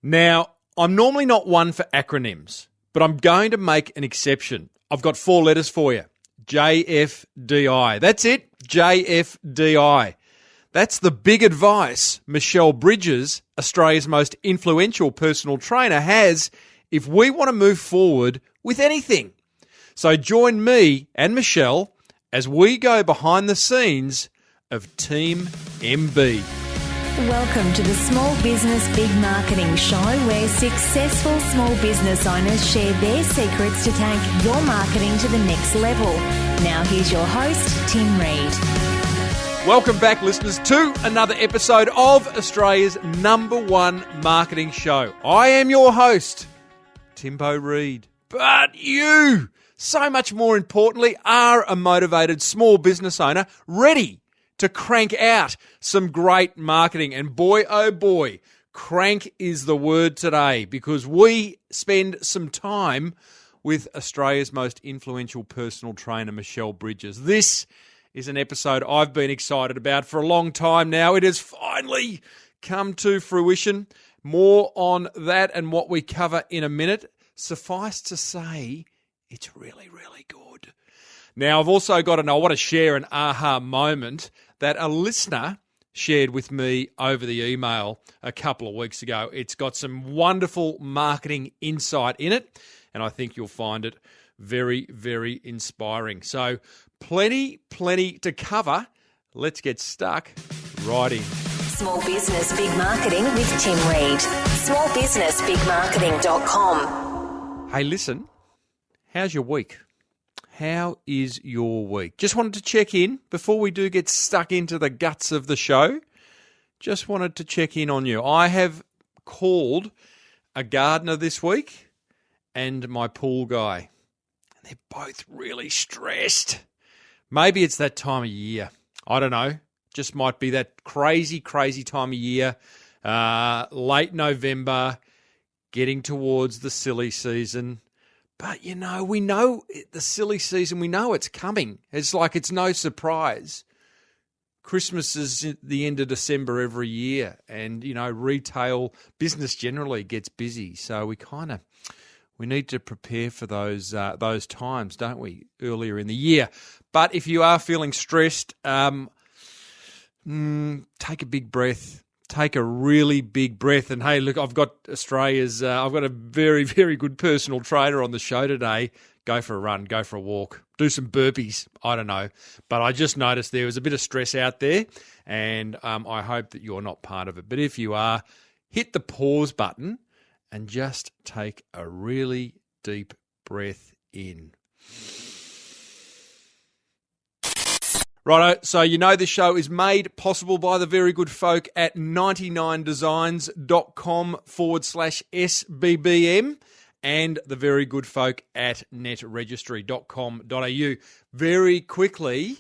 Now, I'm normally not one for acronyms, but I'm going to make an exception. I've got 4 letters for you. JFDI. That's it, JFDI. That's the big advice Michelle Bridges, Australia's most influential personal trainer, has if we want to move forward with anything. So join me and Michelle as we go behind the scenes of Team MB. Welcome to the Small Business Big Marketing Show, where successful small business owners share their secrets to take your marketing to the next level. Now here's your host, Tim Reid. Welcome back, listeners, to another episode of Australia's #1 marketing show. I am your host, Timbo Reid. But you, so much more importantly, are a motivated small business owner ready to crank out some great marketing. And boy, oh boy, crank is the word today, because we spend some time with Australia's most influential personal trainer, Michelle Bridges. This is an episode I've been excited about for a long time now. It has finally come to fruition. More on that and what we cover in a minute. Suffice to say, it's really, really good. Now, I've also got, and I want to share an aha moment that a listener shared with me over the email a couple of weeks ago. It's got some wonderful marketing insight in it, and I think you'll find it very, very inspiring. So plenty to cover. Let's get stuck right in. Small Business Big Marketing with Tim Reid. smallbusinessbigmarketing.com. Hey, listen, how's your week? How is your week? Just wanted to check in before we do get stuck into the guts of the show. Just wanted to check in on you. I have called a gardener this week and my pool guy. They're both really stressed. Maybe it's that time of year. I don't know. Just might be that crazy time of year. Late November, getting towards the silly season. But, you know, we know the silly season, we know it's coming. It's like it's no surprise. Christmas is at the end of December every year, and, you know, retail business generally gets busy. So we need to prepare for those times, don't we, earlier in the year. But if you are feeling stressed, take a big breath. Take a really big breath. And hey, look, I've got a very, very good personal trainer on the show today. Go for a run, go for a walk, do some burpees. I don't know. But I just noticed there was a bit of stress out there, and I hope that you're not part of it. But if you are, hit the pause button and just take a really deep breath in. Righto, so you know this show is made possible by the very good folk at 99designs.com/SBBM and the very good folk at netregistry.com.au. Very quickly,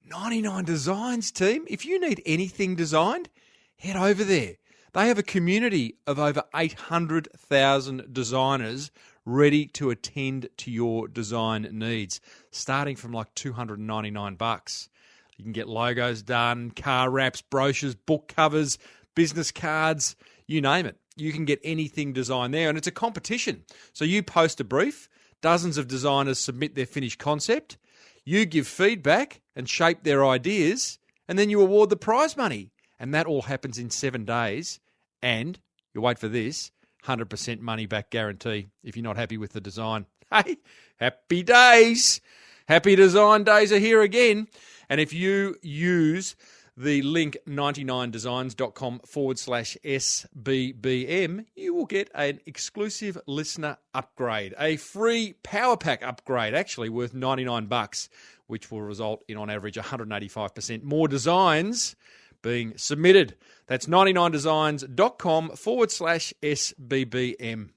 99 Designs team, if you need anything designed, head over there. They have a community of over 800,000 designers ready to attend to your design needs, starting from like $299. You can get logos done, car wraps, brochures, book covers, business cards, you name it. You can get anything designed there, and it's a competition. So you post a brief, dozens of designers submit their finished concept, you give feedback and shape their ideas, and then you award the prize money. And that all happens in 7 days, and, you wait for this, 100% money back guarantee if you're not happy with the design. Hey, happy days! Happy design days are here again. And if you use the link 99designs.com/SBBM, you will get an exclusive listener upgrade, a free power pack upgrade, actually worth $99, which will result in, on average, 185% more designs being submitted. That's 99designs.com/SBBM.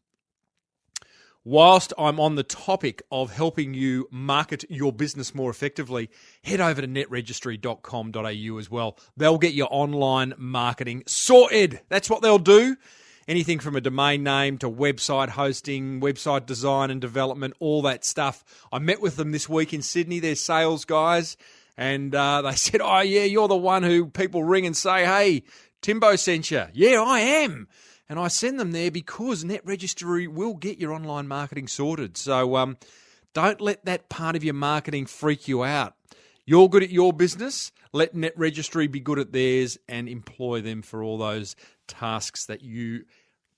Whilst I'm on the topic of helping you market your business more effectively, head over to netregistry.com.au as well. They'll get your online marketing sorted. That's what they'll do. Anything from a domain name to website hosting, website design and development, all that stuff. I met with them this week in Sydney, their sales guys, and they said, oh yeah, you're the one who people ring and say, hey, Timbo sent you. Yeah, I am. And I send them there because Net Registry will get your online marketing sorted. So don't let that part of your marketing freak you out. You're good at your business. Let Net Registry be good at theirs and employ them for all those tasks that you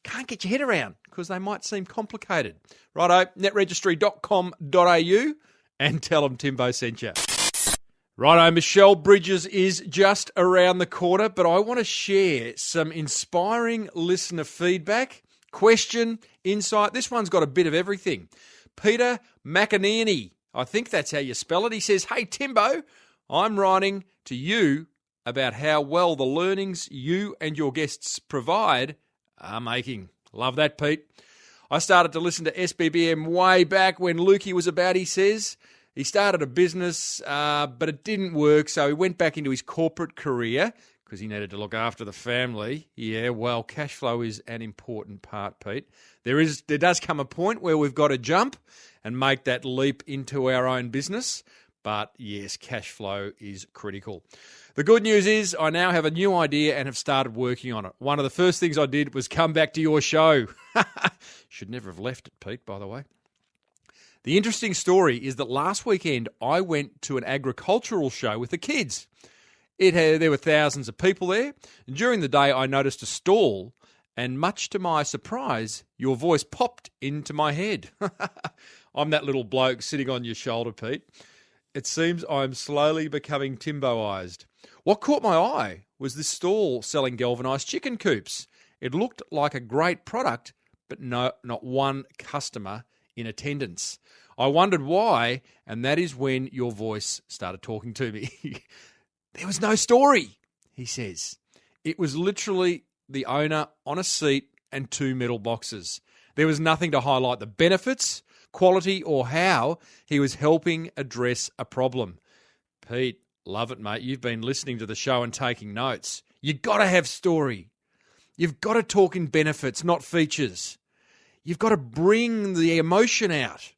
can't get your head around because they might seem complicated. Righto, netregistry.com.au and tell them Timbo sent you. Righto, Michelle Bridges is just around the corner, but I want to share some inspiring listener feedback, question, insight. This one's got a bit of everything. Peter McInerney, I think that's how you spell it. He says, "Hey, Timbo, I'm writing to you about how well the learnings you and your guests provide are making." Love that, Pete. I started to listen to SBBM way back when Lukey was about, he says. He started a business, but it didn't work, so he went back into his corporate career because he needed to look after the family. Yeah, well, cash flow is an important part, Pete. There does come a point where we've got to jump and make that leap into our own business. But yes, cash flow is critical. The good news is I now have a new idea and have started working on it. One of the first things I did was come back to your show. Should never have left it, Pete, by the way. The interesting story is that last weekend I went to an agricultural show with the kids. There were thousands of people there. And during the day I noticed a stall, and much to my surprise, your voice popped into my head. I'm that little bloke sitting on your shoulder, Pete. It seems I'm slowly becoming Timboized. What caught my eye was this stall selling galvanised chicken coops. It looked like a great product, but not one customer in attendance. I wondered why, and that is when your voice started talking to me. There was no story, he says. It was literally the owner on a seat and two metal boxes. There was nothing to highlight the benefits, quality, or how he was helping address a problem. Pete, love it, mate. You've been listening to the show and taking notes. You've got to have story. You've got to talk in benefits, not features. You've got to bring the emotion out.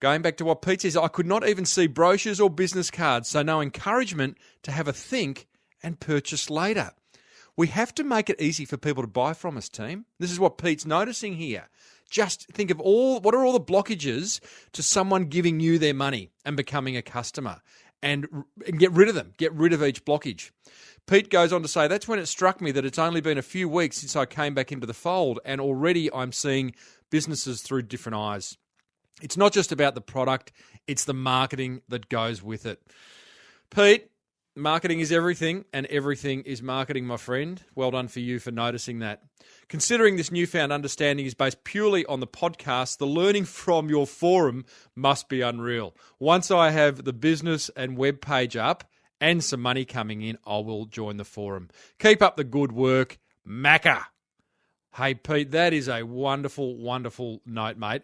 Going back to what Pete says, I could not even see brochures or business cards, so no encouragement to have a think and purchase later. We have to make it easy for people to buy from us, team. This is what Pete's noticing here. Just think of what are all the blockages to someone giving you their money and becoming a customer, and get rid of them. Get rid of each blockage. Pete goes on to say, that's when it struck me that it's only been a few weeks since I came back into the fold, and already I'm seeing businesses through different eyes. It's not just about the product, it's the marketing that goes with it. Pete, marketing is everything, and everything is marketing, my friend. Well done for you for noticing that. Considering this newfound understanding is based purely on the podcast, the learning from your forum must be unreal. Once I have the business and web page up and some money coming in, I will join the forum. Keep up the good work, Macca. Hey, Pete, that is a wonderful, wonderful note, mate.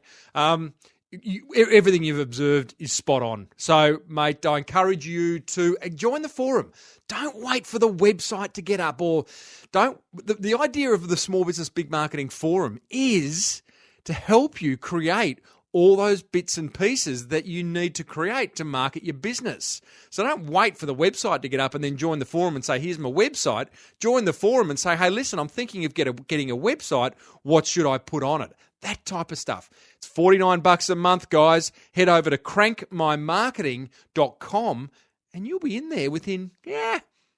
Everything you've observed is spot on. So, mate, I encourage you to join the forum. Don't wait for the website to get up, or the idea of the Small Business Big Marketing Forum is to help you create all those bits and pieces that you need to create to market your business. So don't wait for the website to get up and then join the forum and say, here's my website. Join the forum and say, hey, listen, I'm thinking of getting a website. What should I put on it? That type of stuff. It's $49 a month, guys. Head over to crankmymarketing.com and you'll be in there within,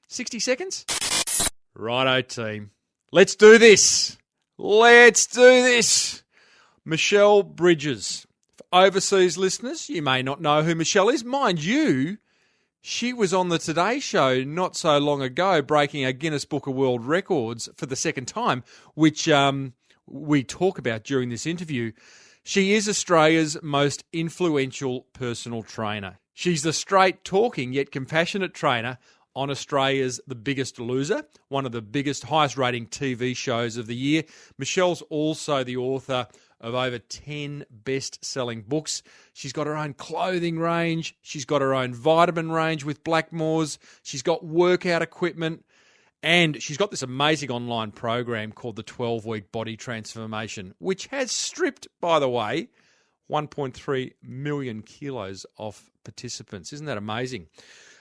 60 seconds. Righto, team. Let's do this. Michelle Bridges. For overseas listeners, you may not know who Michelle is. Mind you, she was on the Today Show not so long ago, breaking a Guinness Book of World Records for the second time, which we talk about during this interview. She is Australia's most influential personal trainer. She's the straight-talking yet compassionate trainer on Australia's The Biggest Loser, one of the biggest, highest-rating TV shows of the year. Michelle's also the author of over 10 best-selling books. She's got her own clothing range. She's got her own vitamin range with Blackmores. She's got workout equipment. And she's got this amazing online program called the 12-Week Body Transformation, which has stripped, by the way, 1.3 million kilos off participants. Isn't that amazing?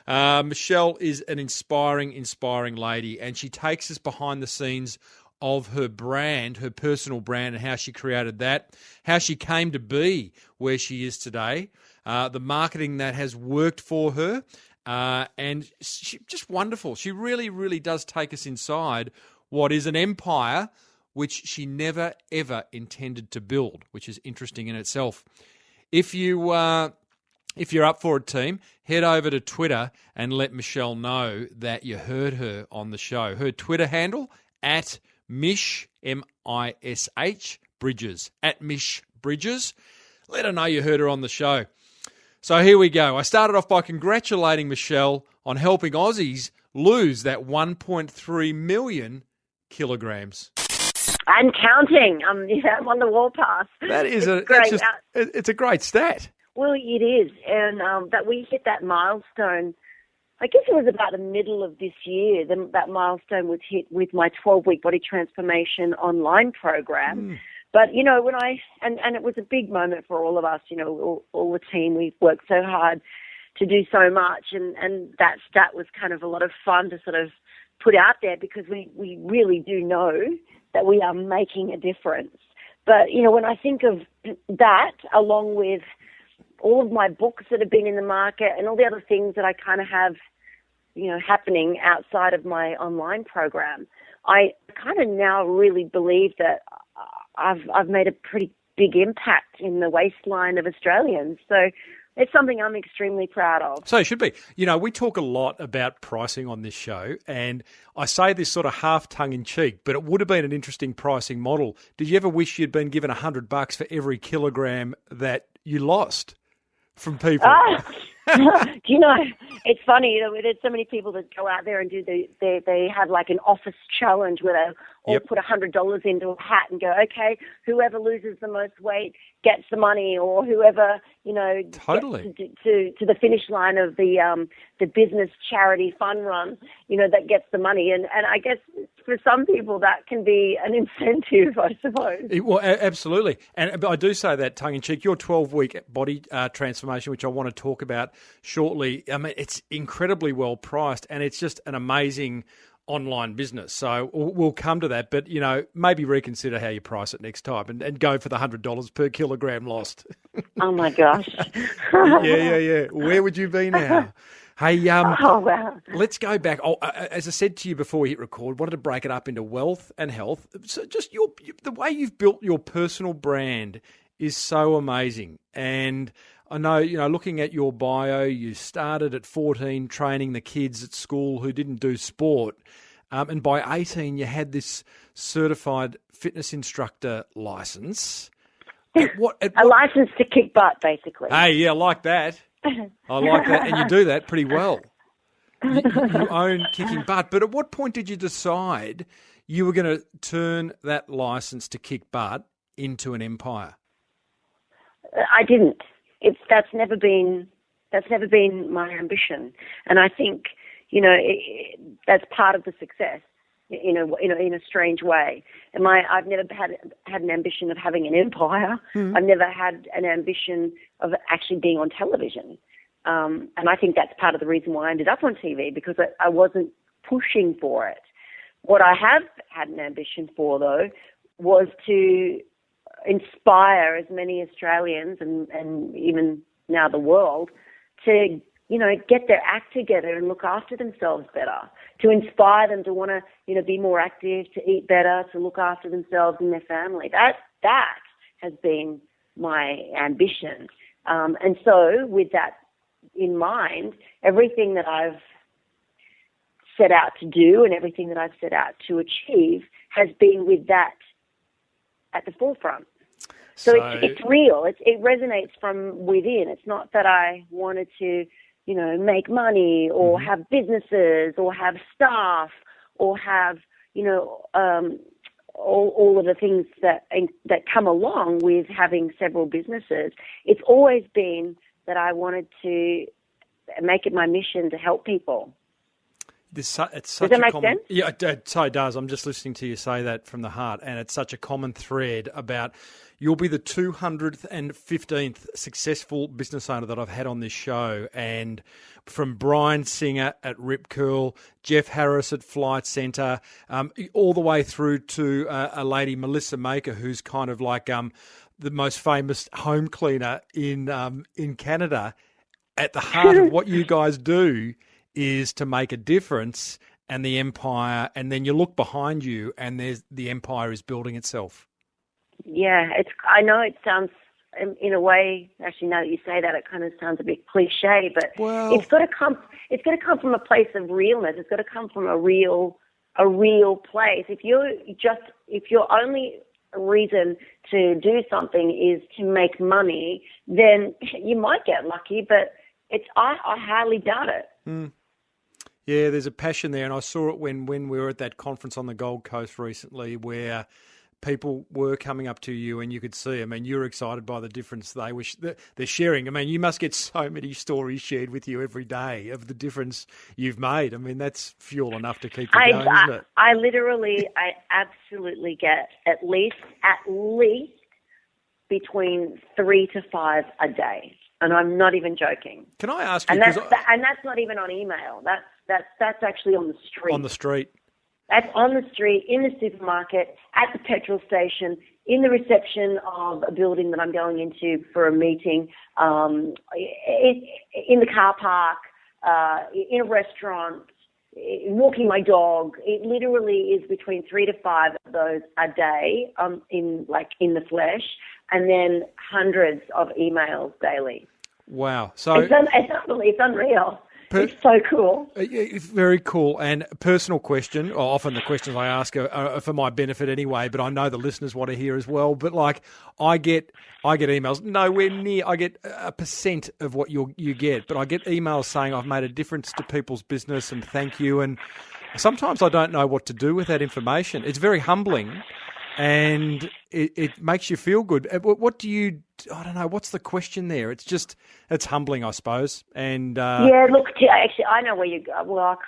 Michelle is an inspiring lady, and she takes us behind the scenes of her brand, her personal brand, and how she created that, how she came to be where she is today, the marketing that has worked for her, and she just wonderful. She really, really does take us inside what is an empire which she never, ever intended to build, which is interesting in itself. If you're up for it, team, head over to Twitter and let Michelle know that you heard her on the show. Her Twitter handle, at Mish, M-I-S-H, Bridges, at Mish Bridges. Let her know you heard her on the show. So here we go. I started off by congratulating Michelle on helping Aussies lose that 1.3 million kilograms. And counting. I'm on the warpath. That is great. It's a great stat. Well, it is, and that we hit that milestone. I guess it was about the middle of this year. That milestone was hit with my 12-week body transformation online program. But when and it was a big moment for all of us. All the team. We've worked so hard to do so much, and that stat was kind of a lot of fun to sort of put out there because we really do know that we are making a difference. But, when I think of that, along with all of my books that have been in the market and all the other things that I kind of have, happening outside of my online program, I kind of now really believe that I've made a pretty big impact in the waistline of Australians. So it's something I'm extremely proud of. So it should be. We talk a lot about pricing on this show, and I say this sort of half tongue-in-cheek, but it would have been an interesting pricing model. Did you ever wish you'd been given $100 for every kilogram that you lost from people? Do you know, it's funny, there's so many people that go out there and do they have like an office challenge where they all put $100 into a hat and go, okay, whoever loses the most weight gets the money, or whoever, totally gets to the finish line of the business charity fun run, that gets the money. And I guess for some people that can be an incentive, I suppose. Well, absolutely. But I do say that tongue-in-cheek. Your 12-week body transformation, which I want to talk about shortly, I mean, it's incredibly well priced, and it's just an amazing online business. So we'll come to that, but, maybe reconsider how you price it next time and go for the $100 per kilogram lost. Oh, my gosh. Yeah. Where would you be now? Hey, oh, wow. Let's go back. As I said to you before we hit record, wanted to break it up into wealth and health. So just the way you've built your personal brand is so amazing. And I know, looking at your bio, you started at 14 training the kids at school who didn't do sport. And by 18, you had this certified fitness instructor license. A license to kick butt, basically. Hey, yeah, I like that. I like that. And you do that pretty well. You own kicking butt. But at what point did you decide you were going to turn that license to kick butt into an empire? I didn't. That's never been my ambition, and I think that's part of the success. In a strange way. I've never had an ambition of having an empire. Mm. I've never had an ambition of actually being on television, and I think that's part of the reason why I ended up on TV, because I wasn't pushing for it. What I have had an ambition for, though, was to inspire as many Australians and even now the world to, get their act together and look after themselves better, to inspire them to want to, be more active, to eat better, to look after themselves and their family. That has been my ambition. And so with that in mind, everything that I've set out to do and everything that I've set out to achieve has been with that at the forefront. So it's real. It resonates from within. It's not that I wanted to, make money or have businesses or have staff or have, all of the things that come along with having several businesses. It's always been that I wanted to make it my mission to help people. it's Does such that a make common, sense? Yeah, it does. I'm just listening to you say that from the heart, and it's such a common thread about you'll be the 215th successful business owner that I've had on this show, and from Brian Singer at Rip Curl, Jeff Harris at Flight Centre, all the way through to a lady, Melissa Maker, who's kind of like the most famous home cleaner in Canada. At the heart of what you guys do is to make a difference, and the empire, and then you look behind you and the empire is building itself. Yeah, I know it sounds, in a way, actually now that you say that, it kind of sounds a bit cliche, but it's got to come from a place of realness. It's got to come from a real place. If your only reason to do something is to make money, then you might get lucky, but I highly doubt it. Mm. Yeah, there's a passion there, and I saw it when we were at that conference on the Gold Coast recently, where people were coming up to you and you could see, I mean, you're excited by the difference they're sharing. I mean, you must get so many stories shared with you every day of the difference you've made. I mean, that's fuel enough to keep you going, isn't it? I absolutely get at least between 3 to 5 a day. And I'm not even joking. Can I ask you? And that's not even on email. That's actually on the street. On the street. That's on the street, in the supermarket, at the petrol station, in the reception of a building that I'm going into for a meeting, in the car park, in a restaurant, walking my dog. It literally is between 3 to 5 of those a day, in the flesh, and then hundreds of emails daily. Wow. So it's unreal. It's so cool. It's very cool. And personal question, or often the questions I ask are for my benefit anyway, but I know the listeners want to hear as well. But like, I get emails nowhere near. I get 1% of what you get, but I get emails saying I've made a difference to people's business and thank you. And sometimes I don't know what to do with that information. It's very humbling. And it makes you feel good. What do you? I don't know. What's the question there? It's humbling, I suppose. And yeah, look, actually, I know where you go. Well,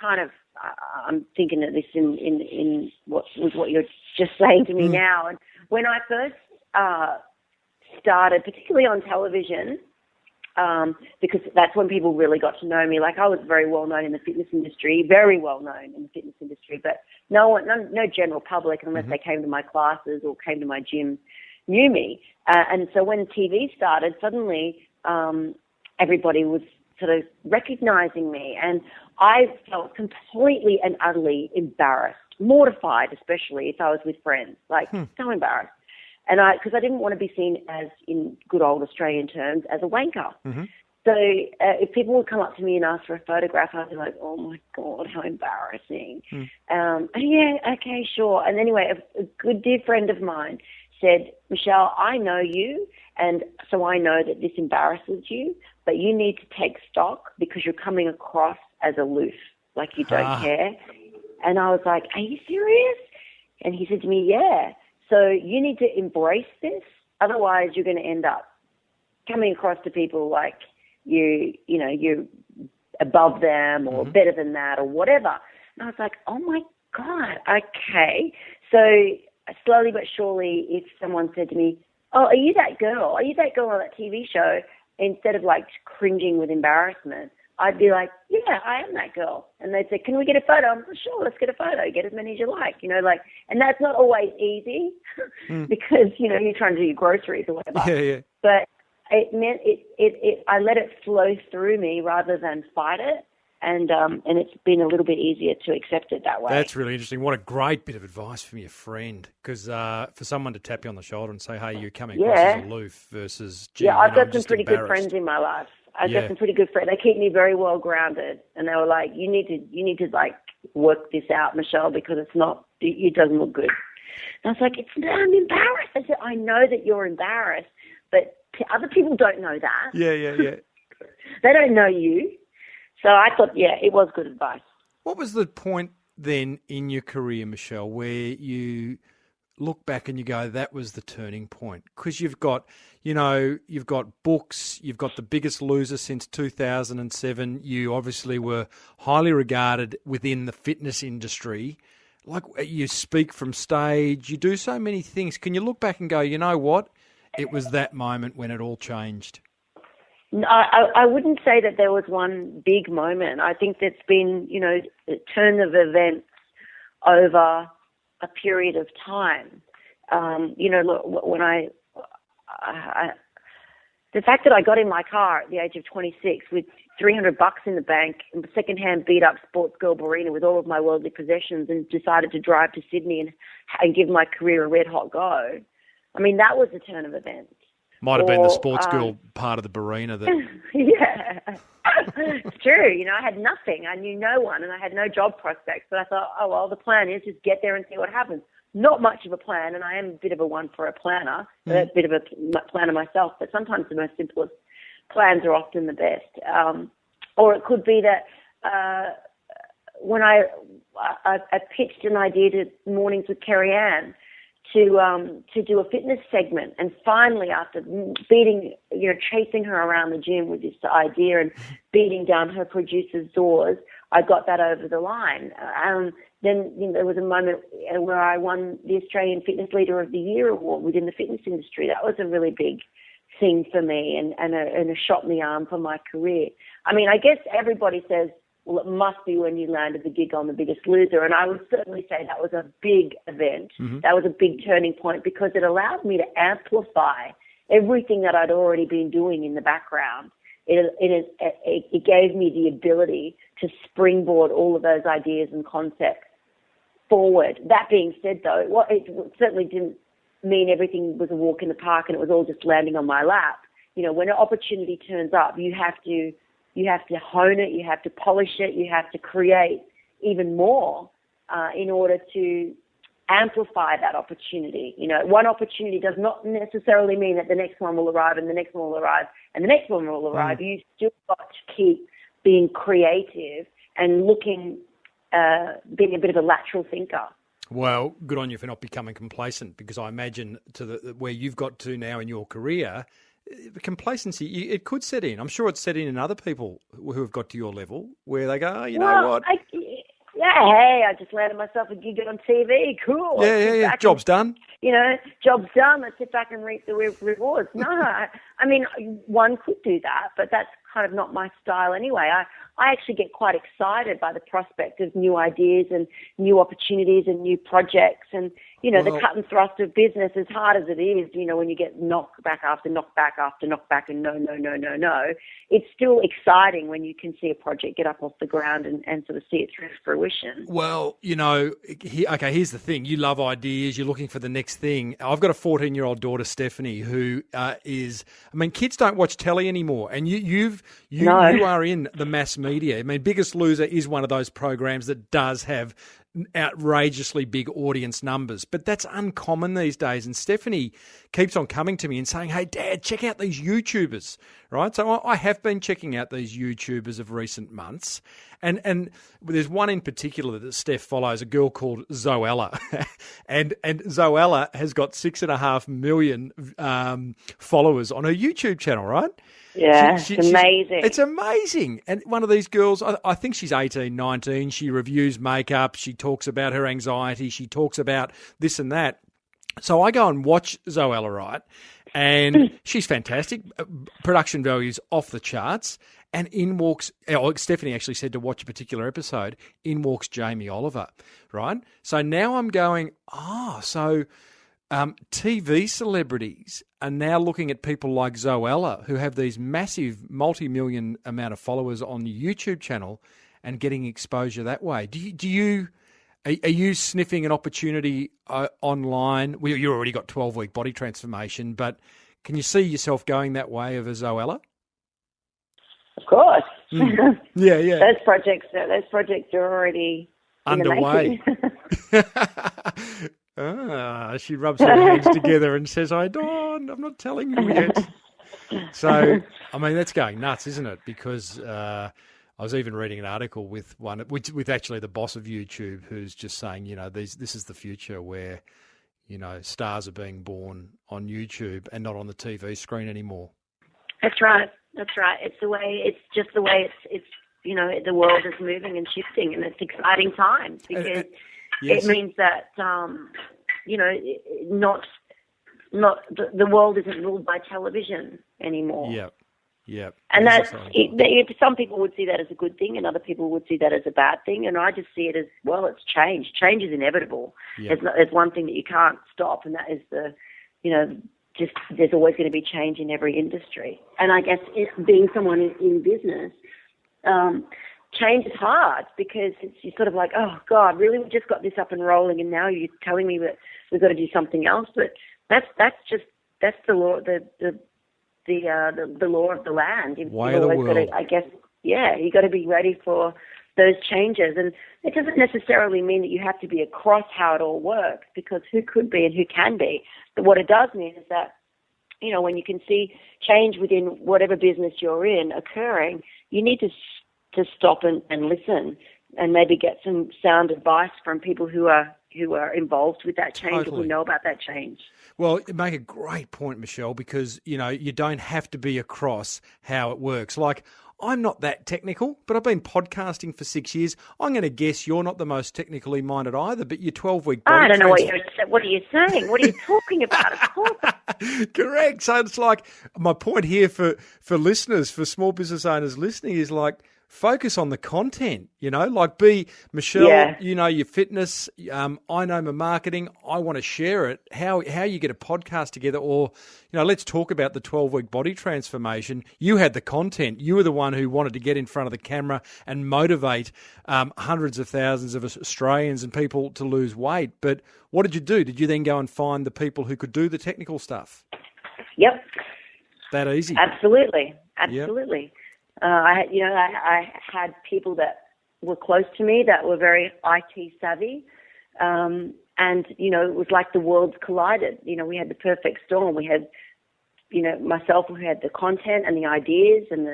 I'm thinking of this in what you're just saying to me now. And when I first started, particularly on television, because that's when people really got to know me. Like, I was very well known in the fitness industry, but no general public, unless they came to my classes or came to my gym, knew me. And so when TV started, suddenly everybody was sort of recognizing me, and I felt completely and utterly embarrassed, mortified, especially if I was with friends, so embarrassed. And because I didn't want to be seen as, in good old Australian terms, as a wanker. Mm-hmm. So if people would come up to me and ask for a photograph, I'd be like, oh my God, how embarrassing. Yeah, okay, sure. And anyway, a good dear friend of mine said, Michelle, I know you, and so I know that this embarrasses you, but you need to take stock because you're coming across as aloof, like you don't care. And I was like, are you serious? And he said to me, yeah. So you need to embrace this, otherwise you're going to end up coming across to people like you're above them or better than that or whatever. And I was like, oh my God, okay. So slowly but surely, if someone said to me, oh, are you that girl? Are you that girl on that TV show? Instead of like cringing with embarrassment, I'd be like, yeah, I am that girl. And they'd say, can we get a photo? I'm like, sure, let's get a photo. Get as many as you like, and that's not always easy because, you're trying to do your groceries or whatever. Yeah. But it meant I let it flow through me rather than fight it. And it's been a little bit easier to accept it that way. That's really interesting. What a great bit of advice from your friend. Because for someone to tap you on the shoulder and say, hey, you're coming across as aloof versus, gee, I've got some pretty good friends in my life. I've got some pretty good friends. They keep me very well grounded, and they were like, "You need to like work this out, Michelle, because it doesn't look good." And I was like, I'm embarrassed. I said, I know that you're embarrassed, but other people don't know that. Yeah. They don't know you. So I thought, it was good advice. What was the point then in your career, Michelle, where you look back and you go, that was the turning point? Because you've got books, you've got The Biggest Loser since 2007. You obviously were highly regarded within the fitness industry. Like, you speak from stage, you do so many things. Can you look back and go, you know what? It was that moment when it all changed. No, I wouldn't say that there was one big moment. I think there's been, a turn of events over a period of time. Look, when the fact that I got in my car at the age of 26 with $300 in the bank and a secondhand beat up sports girl Barina with all of my worldly possessions and decided to drive to Sydney and give my career a red hot go. I mean, that was the turn of events. Might have been the sports girl part of the Barina that. Yeah, it's true. I had nothing. I knew no one and I had no job prospects. But I thought, oh, well, the plan is just get there and see what happens. Not much of a plan, and I am a bit of a one for a planner, a bit of a planner myself, but sometimes the most simplest plans are often the best. Or it could be that when I pitched an idea to Mornings with Kerry Ann to do a fitness segment, and finally, after chasing her around the gym with this idea and beating down her producer's doors, I got that over the line. Then there was a moment where I won the Australian Fitness Leader of the Year award within the fitness industry. That was a really big thing for me and a shot in the arm for my career. I mean, I guess everybody says, well, it must be when you landed the gig on The Biggest Loser. And I would certainly say that was a big event. Mm-hmm. That was a big turning point because it allowed me to amplify everything that I'd already been doing in the background. It gave me the ability to springboard all of those ideas and concepts forward. That being said, though, it certainly didn't mean everything was a walk in the park and it was all just landing on my lap. When an opportunity turns up, you have to hone it, you have to polish it, you have to create even more in order to amplify that opportunity. One opportunity does not necessarily mean that the next one will arrive and the next one will arrive and the next one will arrive. You still got to keep being creative and being a bit of a lateral thinker. Well, good on you for not becoming complacent, because I imagine where you've got to now in your career, complacency, it could set in. I'm sure it's set in other people who have got to your level where they go, know what? I just landed myself a gig on TV. Cool. Yeah. Job's done. Job's done. Let's sit back and reap the rewards. No, I mean, one could do that, but that's kind of not my style anyway. I actually get quite excited by the prospect of new ideas and new opportunities and new projects and, the cut and thrust of business, as hard as it is, when you get knocked back after knock back after knock back and no, it's still exciting when you can see a project get up off the ground and sort of see it through to fruition. Well, here's the thing. You love ideas. You're looking for the next thing. I've got a 14-year-old daughter, Stephanie, who kids don't watch telly anymore. And you are in the mass media. I mean, Biggest Loser is one of those programs that does have outrageously big audience numbers, but that's uncommon these days. And Stephanie keeps on coming to me and saying, hey, Dad, check out these YouTubers, right? So I have been checking out these YouTubers of recent months. And there's one in particular that Steph follows, a girl called Zoella. and Zoella has got 6.5 million followers on her YouTube channel, right? Yeah, it's amazing. It's amazing. And one of these girls, I think she's 18, 19. She reviews makeup. She talks about her anxiety. She talks about this and that. So I go and watch Zoella, right? And she's fantastic. Production values off the charts. And in walks, Stephanie actually said to watch a particular episode, in walks Jamie Oliver, right? So now I'm going, TV celebrities are now looking at people like Zoella, who have these massive multi-million amount of followers on the YouTube channel and getting exposure that way. Are you sniffing an opportunity online? Well, you already got 12-week body transformation, but can you see yourself going that way of a Zoella? Of course. Yeah. Those projects are already underway. She rubs her hands together and says, I'm not telling you yet. So, I mean, that's going nuts, isn't it? Because I was even reading an article with actually the boss of YouTube, who's just saying, this is the future where, stars are being born on YouTube and not on the TV screen anymore. That's right. It's just the way it's the world is moving and shifting, and it's exciting times because yes. it means that not the world isn't ruled by television anymore. Yeah. And some people would see that as a good thing, and other people would see that as a bad thing. And I just see it as, well, it's change. Change is inevitable. Yep. There's one thing that you can't stop, and that is there's always going to be change in every industry. And I guess being someone in business, change is hard because you're sort of like, oh God, really, we just got this up and rolling, and now you're telling me that we've got to do something else. But that's the law, the law of the land. You've Way of the world. Gotta, I guess, you got to be ready for those changes. And it doesn't necessarily mean that you have to be across how it all works, because who could be and who can be. But what it does mean is that, when you can see change within whatever business you're in occurring, you need to stop and listen and maybe get some sound advice from people who are involved with that change, Totally. or who know about that change. Well, you make a great point, Michelle, because, you don't have to be across how it works. Like, I'm not that technical, but I've been podcasting for 6 years. I'm going to guess you're not the most technically minded either, but your 12-week body I don't know what are you saying? What are you talking about? Of course. Correct. So it's like, my point here for listeners, for small business owners listening, is like, focus on the content, like be Michelle, your fitness. I know my marketing. I want to share it. How you get a podcast together, or, let's talk about the 12-week body transformation. You had the content. You were the one who wanted to get in front of the camera and motivate hundreds of thousands of Australians and people to lose weight. But what did you do? Did you then go and find the people who could do the technical stuff? Yep. That easy? Absolutely. Yep. I had people that were close to me that were very IT savvy, and it was like the worlds collided. We had the perfect storm. We had, myself who had the content and the ideas and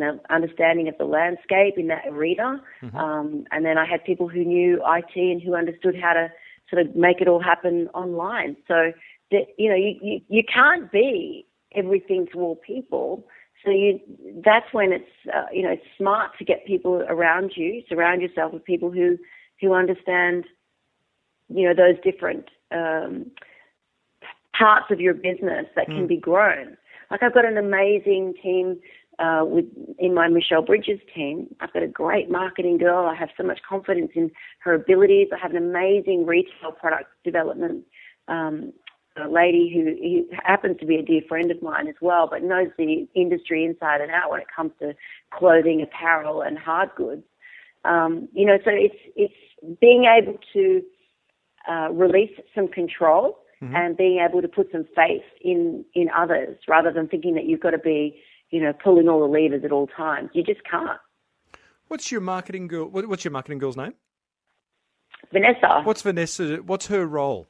the understanding of the landscape in that arena, and then I had people who knew IT and who understood how to sort of make it all happen online. So that you can't be everything to all people. So that's when it's it's smart to get people around you, surround yourself with people who understand those different parts of your business that can be grown. Like, I've got an amazing team in my Michelle Bridges team. I've got a great marketing girl. I have so much confidence in her abilities. I have an amazing retail product development a lady who happens to be a dear friend of mine as well, but knows the industry inside and out when it comes to clothing, apparel, and hard goods. So it's being able to release some control and being able to put some faith in others, rather than thinking that you've got to be, pulling all the levers at all times. You just can't. What's your marketing girl? What's your marketing girl's name? Vanessa. What's Vanessa? What's her role?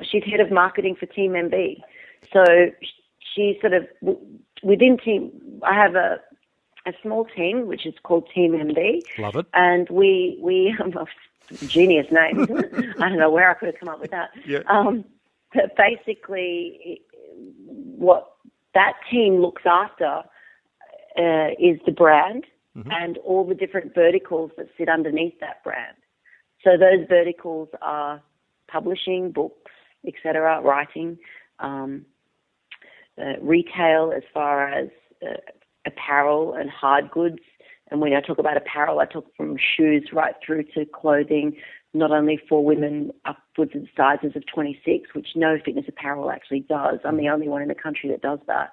She's head of marketing for Team MB. So she's sort of within Team. I have a small team which is called Team MB. Love it. And we genius name, isn't it? I don't know where I could have come up with that. Yeah. But basically, what that team looks after is the brand and all the different verticals that sit underneath that brand. So those verticals are publishing, books, etc., writing, retail as far as apparel and hard goods. And when I talk about apparel, I talk from shoes right through to clothing, not only for women upwards of sizes of 26, which no fitness apparel actually does. I'm the only one in the country that does that,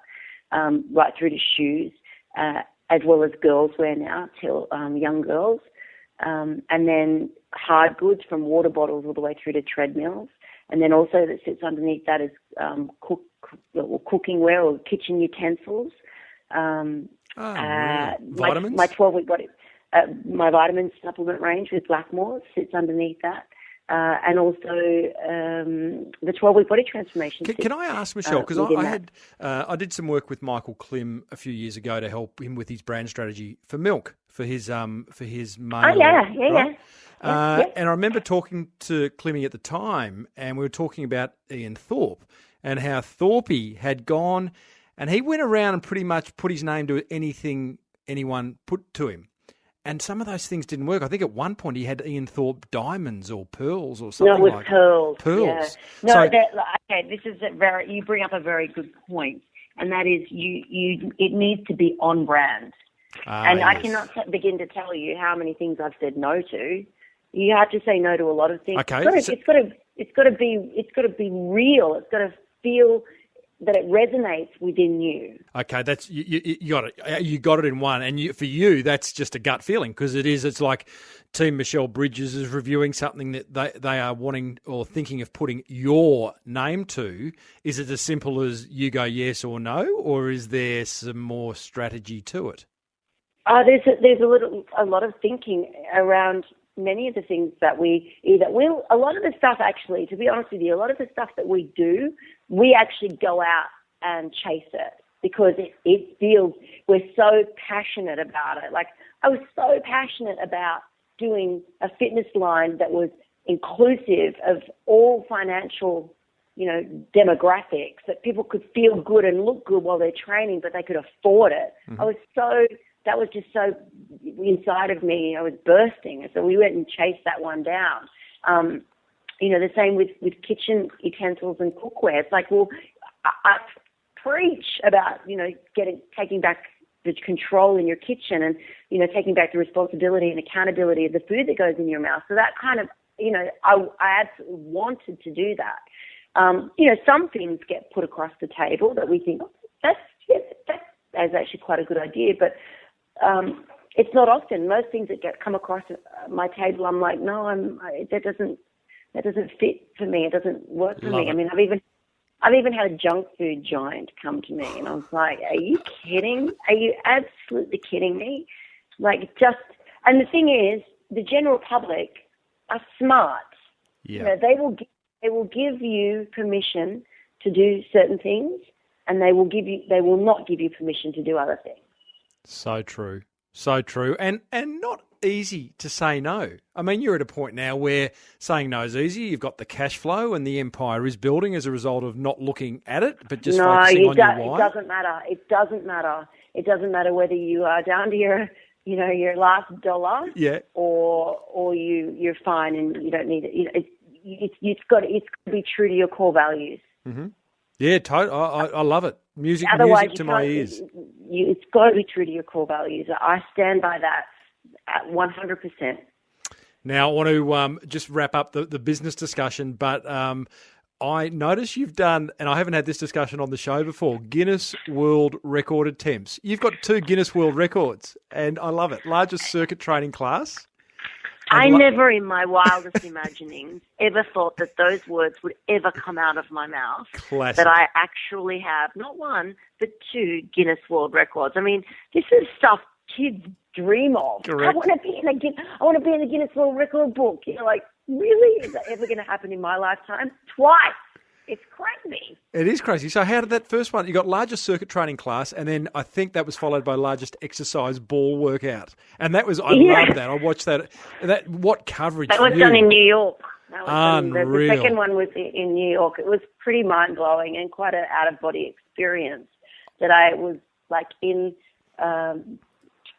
right through to shoes, as well as girls wear now, till young girls. And then hard goods from water bottles all the way through to treadmills. And then also that sits underneath that is cooking ware or kitchen utensils. Vitamins? My 12-week body, my vitamin supplement range with Blackmore sits underneath that. And also the 12-week body transformation. Can I ask, Michelle, because I did some work with Michael Klim a few years ago to help him with his brand strategy for milk, for his main. Oh, yeah. And I remember talking to Clemmy at the time, and we were talking about Ian Thorpe and how Thorpe had gone, and he went around and pretty much put his name to anything anyone put to him. And some of those things didn't work. I think at one point he had Ian Thorpe diamonds or pearls or something like that. No, it was pearls. Pearls. Yeah. No, So, this is you bring up a very good point, and that is it needs to be on brand. And I cannot begin to tell you how many things I've said no to. You have to say no to a lot of things. Okay. It's got to be real. It's got to feel that it resonates within you. Okay, that's you got it. You got it in one, and for you, that's just a gut feeling because it's like Team Michelle Bridges is reviewing something that they are wanting or thinking of putting your name to. Is it as simple as you go yes or no, or is there some more strategy to it? There's a lot of thinking around many of the things that a lot of the stuff actually, to be honest with you, a lot of the stuff that we do, we actually go out and chase it because it feels, we're so passionate about it. Like I was so passionate about doing a fitness line that was inclusive of all financial, demographics, that people could feel good and look good while they're training, but they could afford it. Mm-hmm. That was just so inside of me, I was bursting. So we went and chased that one down. The same with kitchen utensils and cookware. It's like, well, I preach about, taking back the control in your kitchen and, taking back the responsibility and accountability of the food that goes in your mouth. So that kind of, I absolutely wanted to do that. Some things get put across the table that we think, that's actually quite a good idea, but it's not often. Most things that come across my table, I'm like, no, that doesn't fit for me. It doesn't work for me. I mean, I've even had a junk food giant come to me, and I was like, are you kidding? Are you absolutely kidding me? And the thing is, the general public are smart. Yeah. They will give you permission to do certain things, and they will not give you permission to do other things. So true. So true. And not easy to say no. I mean, you're at a point now where saying no is easy. You've got the cash flow and the empire is building as a result of not looking at it, but just focusing on your why. It doesn't matter. It doesn't matter. It doesn't matter whether you are down to your last dollar, or you're fine and you don't need it. It's got to be true to your core values. Mm-hmm. Yeah, I love it. Music to my ears. It's got to be true to your core values. I stand by that at 100%. Now, I want to just wrap up the business discussion, but I notice you've done, and I haven't had this discussion on the show before, Guinness World Record attempts. You've got 2 Guinness World Records, and I love it. Largest circuit training class. I never in my wildest imaginings ever thought that those words would ever come out of my mouth. Classic. That I actually have not 1, but 2 Guinness World Records. I mean, this is stuff kids dream of. Correct. I want to be in the Guinness World Record book. Really? Is that ever going to happen in my lifetime? Twice. It's crazy. It is crazy. So how did that first one, you got largest circuit training class, and then I think that was followed by largest exercise ball workout. And that was, I loved that. I watched that. What coverage. That was done in New York. Unreal. The second one was in New York. It was pretty mind-blowing and quite an out-of-body experience that I was in...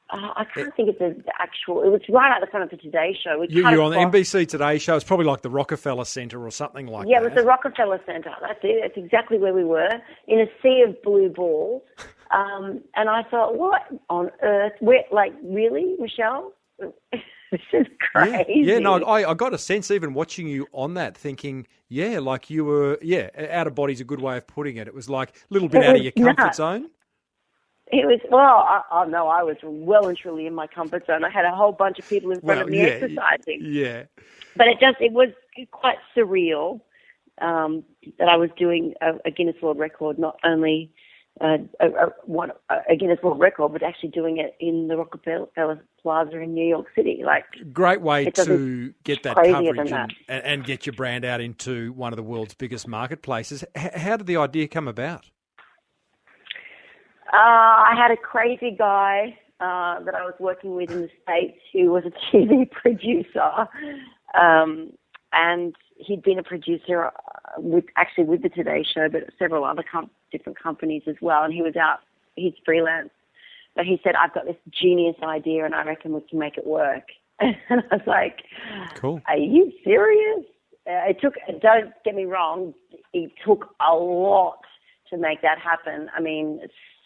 I can't think of the actual... It was right out the front of the Today Show. You're on the NBC Today Show. It's probably like the Rockefeller Center or something like that. Yeah, it was the Rockefeller Center. That's it. That's exactly where we were, in a sea of blue balls. And I thought, what on earth? Really, Michelle? This is crazy. Yeah, no, I got a sense even watching you on that, thinking, like you were, out of body's a good way of putting it. It was like a little bit out of your comfort zone. It was, I was well and truly in my comfort zone. I had a whole bunch of people in front of me exercising. Yeah. But it was quite surreal that I was doing a Guinness World Record, not only a Guinness World Record, but actually doing it in the Rockefeller Plaza in New York City. Great way to get that coverage and get your brand out into one of the world's biggest marketplaces. How did the idea come about? I had a crazy guy that I was working with in the States who was a TV producer, and he'd been a producer with the Today Show, but several other different companies as well. And he was out, he's freelance, but he said, "I've got this genius idea, and I reckon we can make it work." And I was like, "Cool? Are you serious?" It took. Don't get me wrong, it took a lot to make that happen. I mean,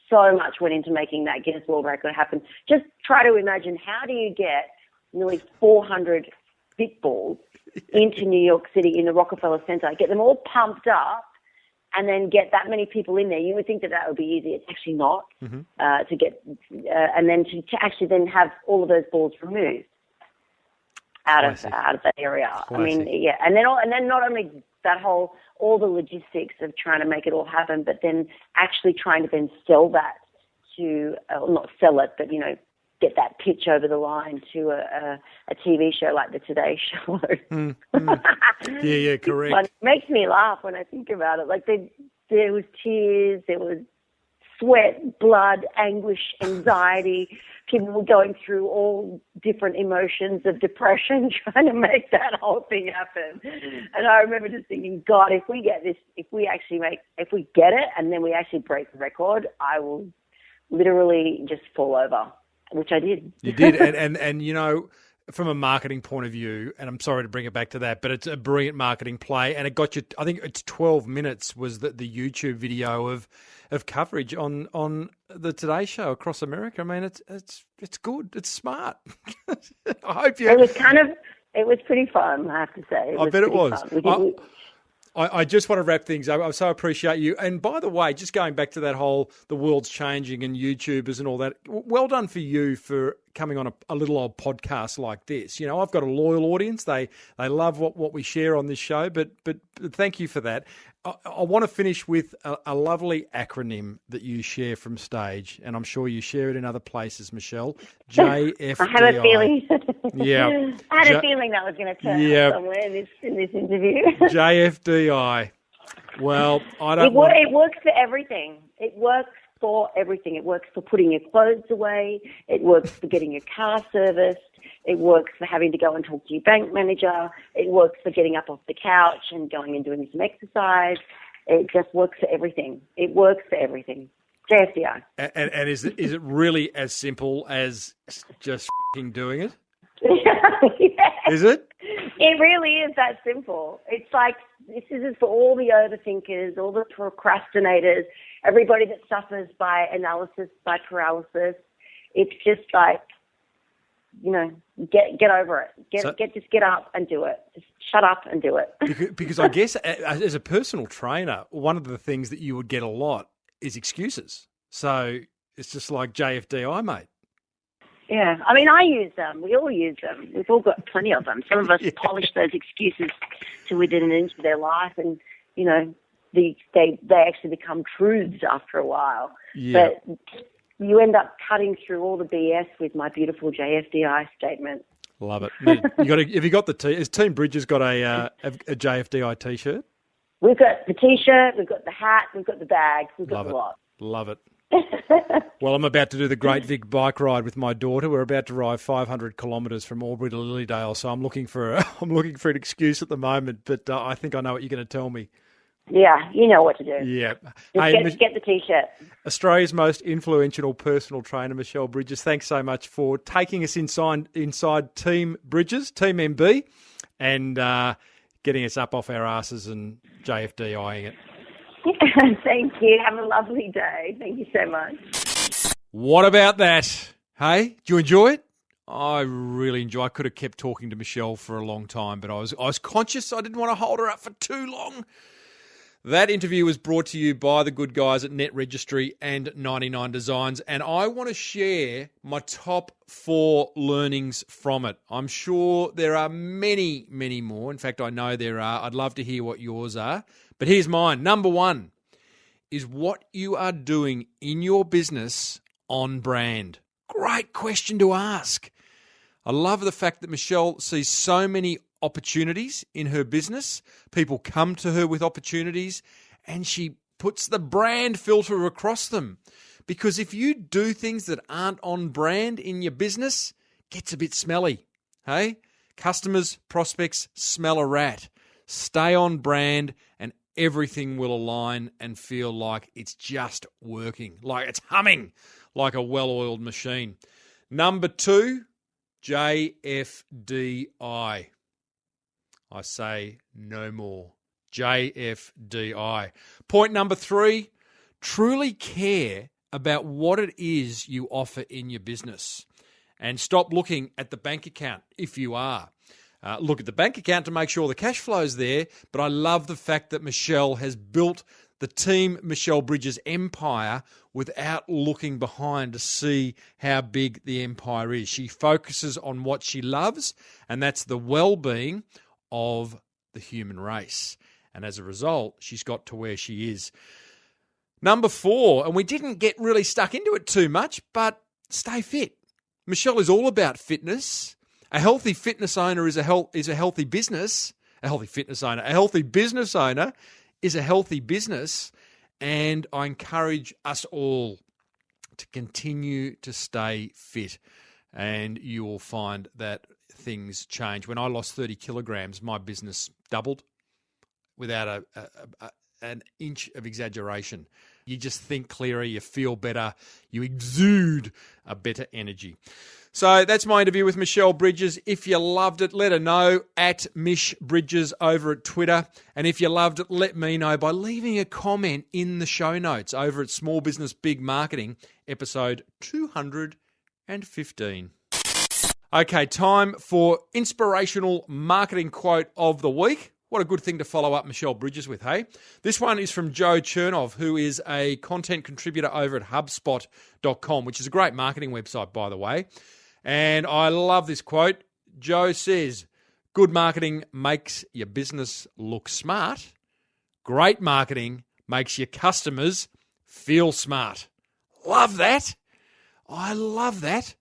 so much went into making that Guinness World Record happen. Just try to imagine, how do you get nearly 400 spitballs into New York City in the Rockefeller Center, get them all pumped up, and then get that many people in there? You would think that would be easy. It's actually not. To get, and then to actually then have all of those balls removed out of that area. Classic. I mean, yeah, and then not only that all the logistics of trying to make it all happen, but then actually trying to then sell that to, not sell it, but, get that pitch over the line to a TV show like the Today Show. Yeah, correct. It makes me laugh when I think about it. Like there was tears, there was sweat, blood, anguish, anxiety. People were going through all different emotions of depression trying to make that whole thing happen. And I remember just thinking, God, if we get this, if we get it and then we actually break the record, I will literally just fall over, which I did. You did. And from a marketing point of view, and I'm sorry to bring it back to that, but it's a brilliant marketing play, and it got you, I think it's 12 minutes was the YouTube video of coverage on the Today Show across America. I mean, it's good. It's smart. I hope you... It was pretty fun, I have to say. I bet it was. I just want to wrap things up. I so appreciate you. And by the way, just going back to that whole, the world's changing and YouTubers and all that, well done for you for coming on a little old podcast like this. I've got a loyal audience. They love what we share on this show, but thank you for that. I want to finish with a lovely acronym that you share from stage, and I'm sure you share it in other places, Michelle. JFDI. I have a feeling. Yeah. I had a feeling that was going to turn up somewhere in this interview. JFDI. Well, It works for everything. It works for everything. It works for putting your clothes away. It works for getting your car serviced. It works for having to go and talk to your bank manager. It works for getting up off the couch and going and doing some exercise. It just works for everything. It works for everything. JFDI. And is it really as simple as just doing it? Yeah. Is it? It really is that simple. It's like, this is for all the overthinkers, all the procrastinators, everybody that suffers by analysis, by paralysis. It's just like, get over it. Just get up and do it. Just shut up and do it. Because I guess as a personal trainer, one of the things that you would get a lot is excuses. So it's just like JFDI, mate. Yeah, I mean, I use them. We all use them. We've all got plenty of them. Some of us polish those excuses to within an inch of their life, and they actually become truths after a while. Yeah. But you end up cutting through all the BS with my beautiful JFDI statement. Love it. Have you got Has Team Bridges got a JFDI T-shirt? We've got the T-shirt, we've got the hat, we've got the bag, we've got the lot. Love it. Well, I'm about to do the Great Vic bike ride with my daughter. We're about to ride 500 kilometres from Albury to Lilydale, so I'm looking for an excuse at the moment. But I think I know what you're going to tell me. Yeah, you know what to do. Yeah. Just get the T-shirt. Australia's most influential personal trainer, Michelle Bridges, thanks so much for taking us inside Team Bridges, Team MB, and getting us up off our asses and JFDIing it. Thank you. Have a lovely day. Thank you so much. What about that? Hey, did you enjoy it? I really enjoyed it. I could have kept talking to Michelle for a long time, but I was conscious I didn't want to hold her up for too long. That interview was brought to you by the good guys at Net Registry and 99 Designs, and I want to share my top 4 learnings from it. I'm sure there are many, many more. In fact, I know there are. I'd love to hear what yours are. But here's mine. Number 1 is what you are doing in your business on brand. Great question to ask. I love the fact that Michelle sees so many opportunities in her business. People come to her with opportunities and she puts the brand filter across them. Because if you do things that aren't on brand in your business, it gets a bit smelly. Hey? Customers, prospects smell a rat. Stay on brand and everything will align and feel like it's just working, like it's humming like a well-oiled machine. Number 2, JFDI. I say no more. JFDI. Point number 3, truly care about what it is you offer in your business. And stop looking at the bank account if you are. Look at the bank account to make sure the cash flow's there, but I love the fact that Michelle has built the Team Michelle Bridges empire without looking behind to see how big the empire is. She focuses on what she loves, and that's the well-being of the human race. And as a result, she's got to where she is. Number 4, and we didn't get really stuck into it too much, but stay fit. Michelle is all about fitness. A healthy fitness owner is a healthy business. A healthy fitness owner. A healthy business owner is a healthy business. And I encourage us all to continue to stay fit. And you will find that things change. When I lost 30 kilograms, my business doubled without an inch of exaggeration. You just think clearer, you feel better, you exude a better energy. So that's my interview with Michelle Bridges. If you loved it, let her know at Mish Bridges over at Twitter. And if you loved it, let me know by leaving a comment in the show notes over at Small Business Big Marketing, episode 215. Okay, time for inspirational marketing quote of the week. What a good thing to follow up Michelle Bridges with, hey? This one is from Joe Chernov, who is a content contributor over at HubSpot.com, which is a great marketing website, by the way. And I love this quote. Joe says, good marketing makes your business look smart. Great marketing makes your customers feel smart. Love that. I love that.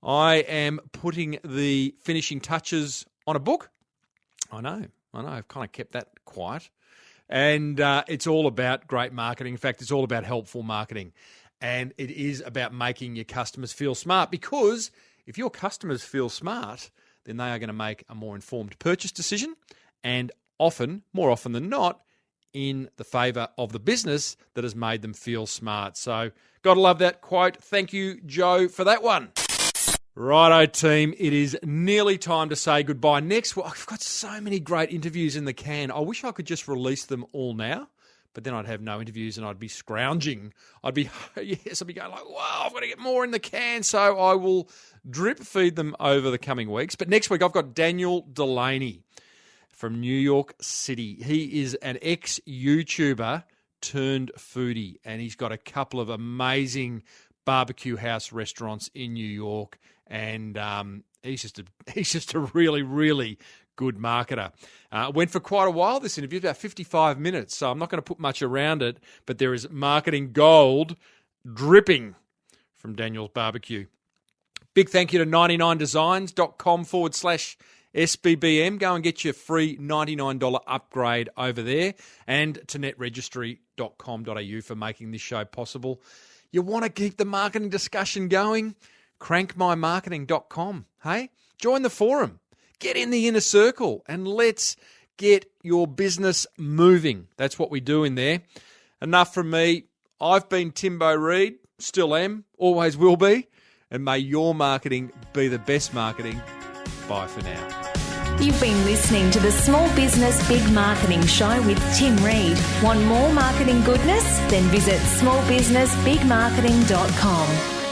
I am putting the finishing touches on a book. I know. I've kind of kept that quiet. And it's all about great marketing. In fact, it's all about helpful marketing. And it is about making your customers feel smart, because if your customers feel smart, then they are going to make a more informed purchase decision, and more often than not, in the favour of the business that has made them feel smart. So, gotta love that quote. Thank you, Joe, for that one. Righto, team. It is nearly time to say goodbye. Next, I've got so many great interviews in the can. I wish I could just release them all now, but then I'd have no interviews and I'd be scrounging. I'd be going like, wow, I've got to get more in the can. So I will drip feed them over the coming weeks. But next week, I've got Daniel Delaney from New York City. He is an ex-YouTuber turned foodie, and he's got a couple of amazing barbecue house restaurants in New York, and he's just a really, really good marketer. Went for quite a while, this interview, about 55 minutes, so I'm not going to put much around it, but there is marketing gold dripping from Daniel's Barbecue. Big thank you to 99designs.com/SBBM. Go and get your free $99 upgrade over there, and to netregistry.com.au for making this show possible. You want to keep the marketing discussion going? Crankmymarketing.com. Hey, join the forum. Get in the inner circle and let's get your business moving. That's what we do in there. Enough from me. I've been Timbo Reid, still am, always will be, and may your marketing be the best marketing. Bye for now. You've been listening to the Small Business Big Marketing Show with Tim Reid. Want more marketing goodness? Then visit smallbusinessbigmarketing.com.